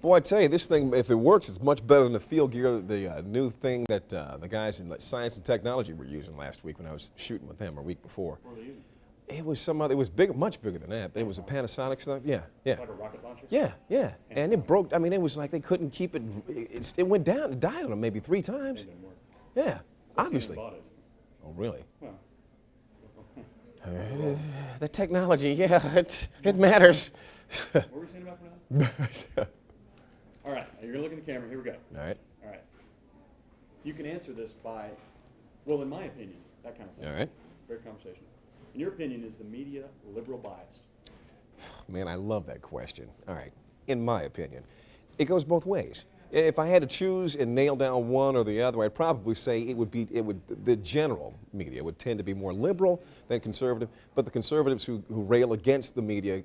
Boy, I tell you, this thing, if it works, it's much better than the field gear, the new thing that the guys in science and technology were using last week when I was shooting with them, or week before. What were they using? It was some other, it was big, much bigger than that. It was a Panasonic stuff. Yeah, yeah. Like a rocket launcher? Yeah, yeah. And it Panasonic. broke. I mean, it was like they couldn't keep it. It went down. It died on them maybe 3 It times. didn't work. Yeah, That's obviously. bought it. Oh, really? Well, The technology, yeah, it matters. what were we saying about now? All right, you're going to look in the camera. Here we go. All right, All right. You can answer this by, well, in my opinion, that kind of thing. all right. Very conversational. In your opinion, is the media liberal biased? Man, I love that question. All right, in my opinion, it goes both ways. If I had to choose and nail down one or the other, I'd probably say the general media would tend to be more liberal than conservative, but the conservatives who rail against the media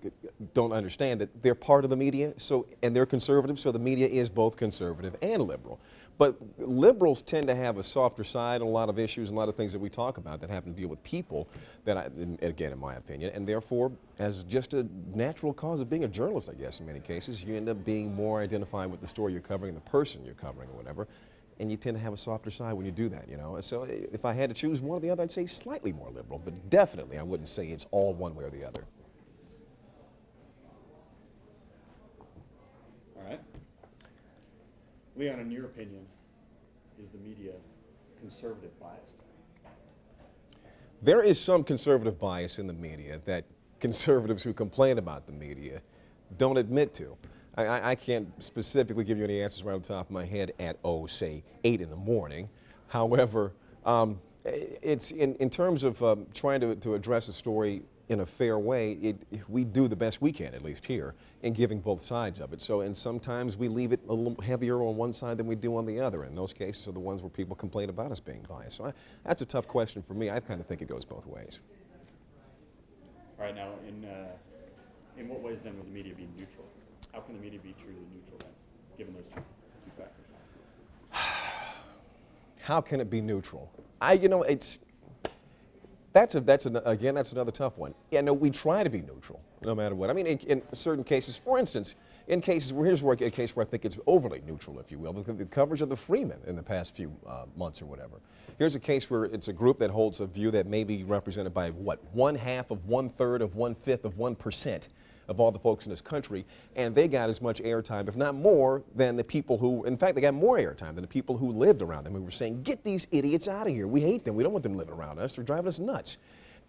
don't understand that they're part of the media, and they're conservative, so the media is both conservative and liberal. But liberals tend to have a softer side on a lot of issues, and a lot of things that we talk about that happen to deal with people, again, in my opinion, and therefore, as just a natural cause of being a journalist, I guess, in many cases, you end up being more identified with the story you're covering, the person you're covering, or whatever, and you tend to have a softer side when you do that, you know. So if I had to choose one or the other, I'd say slightly more liberal, but definitely I wouldn't say it's all one way or the other. All right. Leon, in your opinion, is the media conservative biased? There is some conservative bias in the media that conservatives who complain about the media don't admit to. I can't specifically give you any answers right on the top of my head at, say, 8 in the morning. However, it's in terms of trying to address a story in a fair way, we do the best we can, at least here, in giving both sides of it. So, and sometimes we leave it a little heavier on one side than we do on the other. And those cases are the ones where people complain about us being biased. So that's a tough question for me. I kind of think it goes both ways. All right, now, in what ways then would the media be neutral? How can the media be truly neutral then, given those two factors? How can it be neutral? That's another tough one. Yeah, no, we try to be neutral, no matter what. I mean, in certain cases, for instance, here's a case where I think it's overly neutral, if you will, the coverage of the Freeman in the past few months or whatever. Here's a case where it's a group that holds a view that may be represented by, what, 1/2 of 1/3 of 1/5 of 1% of all the folks in this country, and they got as much airtime, if not more, than the people who, in fact, they got more airtime than the people who lived around them, who were saying, get these idiots out of here. We hate them. We don't want them living around us. They're driving us nuts.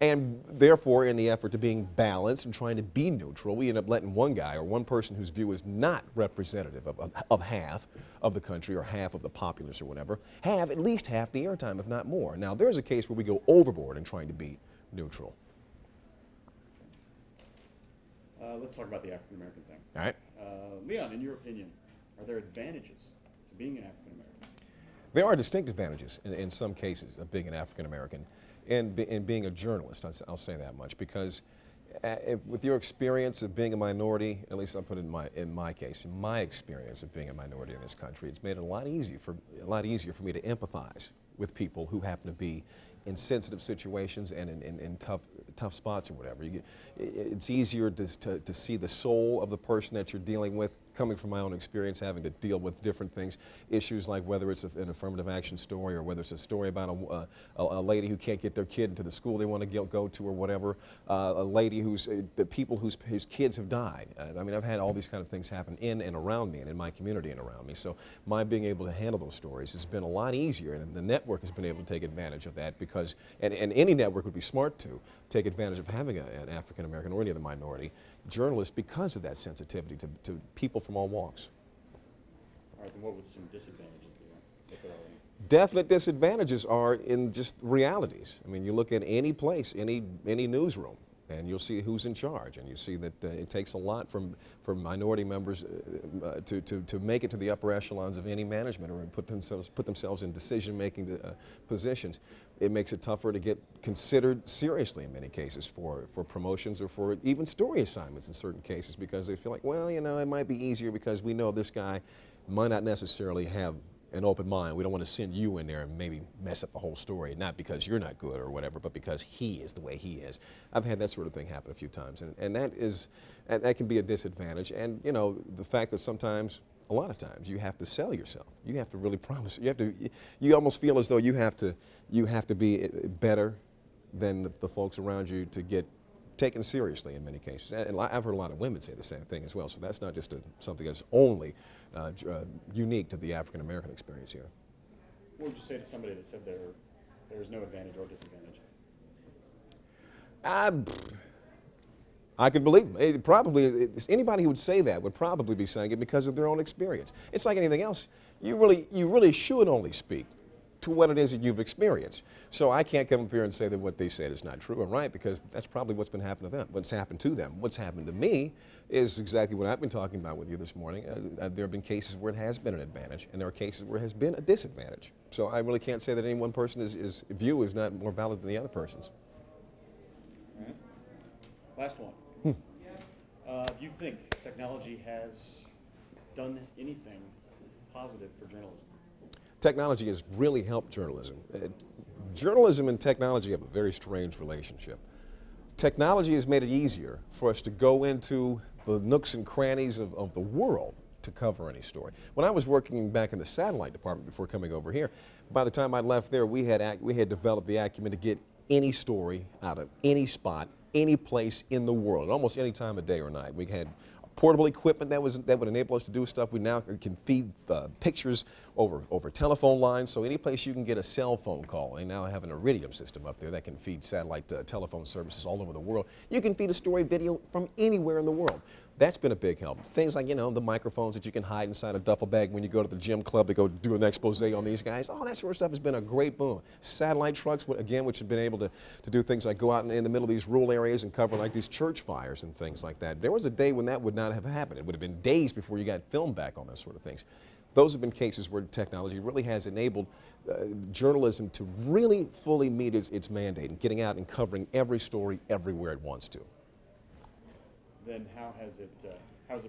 And therefore, in the effort to being balanced and trying to be neutral, we end up letting one guy or one person whose view is not representative of half of the country or half of the populace or whatever, have at least half the airtime, if not more. Now, there's a case where we go overboard in trying to be neutral. Let's talk about the African American thing. All right. Leon, in your opinion, are there advantages to being an African American? There are distinct advantages in some cases of being an African American and being a journalist. I'll say that much, because with your experience of being a minority, at least I'll put it in my case, in my experience of being a minority in this country, it's made it a lot easier for me to empathize with people who happen to be in sensitive situations and in tough spots or whatever. It's easier to see the soul of the person that you're dealing with. Coming from my own experience, having to deal with different things, issues like whether it's an affirmative action story or whether it's a story about a lady who can't get their kid into the school they want to go to or whatever, a lady the people whose kids have died. I mean, I've had all these kind of things happen in and around me and in my community and around me. So my being able to handle those stories has been a lot easier, and the network has been able to take advantage of that because, and any network would be smart to take advantage of having an African American or any other minority journalist because of that sensitivity to people from all walks. All right, then what would some disadvantages be, if there are any? Definite disadvantages are in just realities. I mean, you look at any place, any newsroom, and you'll see who's in charge, and you see that it takes a lot from minority members to make it to the upper echelons of any management or put themselves in decision-making positions. It makes it tougher to get considered seriously in many cases for promotions or for even story assignments in certain cases, because they feel like, well, you know, it might be easier because we know this guy might not necessarily have an open mind. We don't want to send you in there and maybe mess up the whole story, not because you're not good or whatever, but because he is the way he is. I've had that sort of thing happen a few times, and that can be a disadvantage. And, you know, the fact that sometimes a lot of times. You have to sell yourself. You have to really promise. You almost feel as though you have to be better than the folks around you to get taken seriously in many cases. And I've heard a lot of women say the same thing as well. So that's not just something that's only unique to the African American experience here. What would you say to somebody that said there is no advantage or disadvantage? I could believe them. Anybody who would say that would probably be saying it because of their own experience. It's like anything else. You really should only speak to what it is that you've experienced. So I can't come up here and say that what they said is not true or right, because that's probably what's been happening to them, what's happened to them. What's happened to me is exactly what I've been talking about with you this morning. There have been cases where it has been an advantage, and there are cases where it has been a disadvantage. So I really can't say that any one person's view is not more valid than the other person's. All right. Last one. Do you think technology has done anything positive for journalism? Technology has really helped journalism. Journalism and technology have a very strange relationship. Technology has made it easier for us to go into the nooks and crannies of the world to cover any story. When I was working back in the satellite department before coming over here, by the time I left there, we had developed the acumen to get any story out of any spot, any place in the world, almost any time of day or night. We had portable equipment that would enable us to do stuff. We now can feed pictures over telephone lines. So any place you can get a cell phone call, they now have an iridium system up there that can feed satellite telephone services all over the world. You can feed a story video from anywhere in the world. That's been a big help. Things like, the microphones that you can hide inside a duffel bag when you go to the gym club to go do an expose on these guys. All that sort of stuff has been a great boom. Satellite trucks, again, which have been able to do things like go out in the middle of these rural areas and cover like these church fires and things like that. There was a day when that would not have happened. It would have been days before you got film back on those sort of things. Those have been cases where technology really has enabled journalism to really fully meet its mandate and getting out and covering every story everywhere it wants to. Then how has it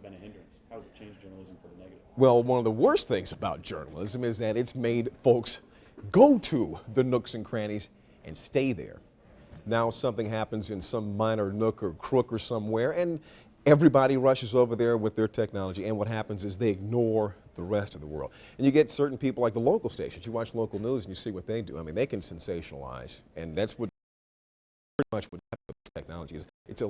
been a hindrance? How has it changed journalism for the negative? Well, one of the worst things about journalism is that it's made folks go to the nooks and crannies and stay there. Now something happens in some minor nook or crook or somewhere, and everybody rushes over there with their technology, and what happens is they ignore the rest of the world. And you get certain people like the local stations. You watch local news and you see what they do. I mean, they can sensationalize, and that's what pretty much what technology is.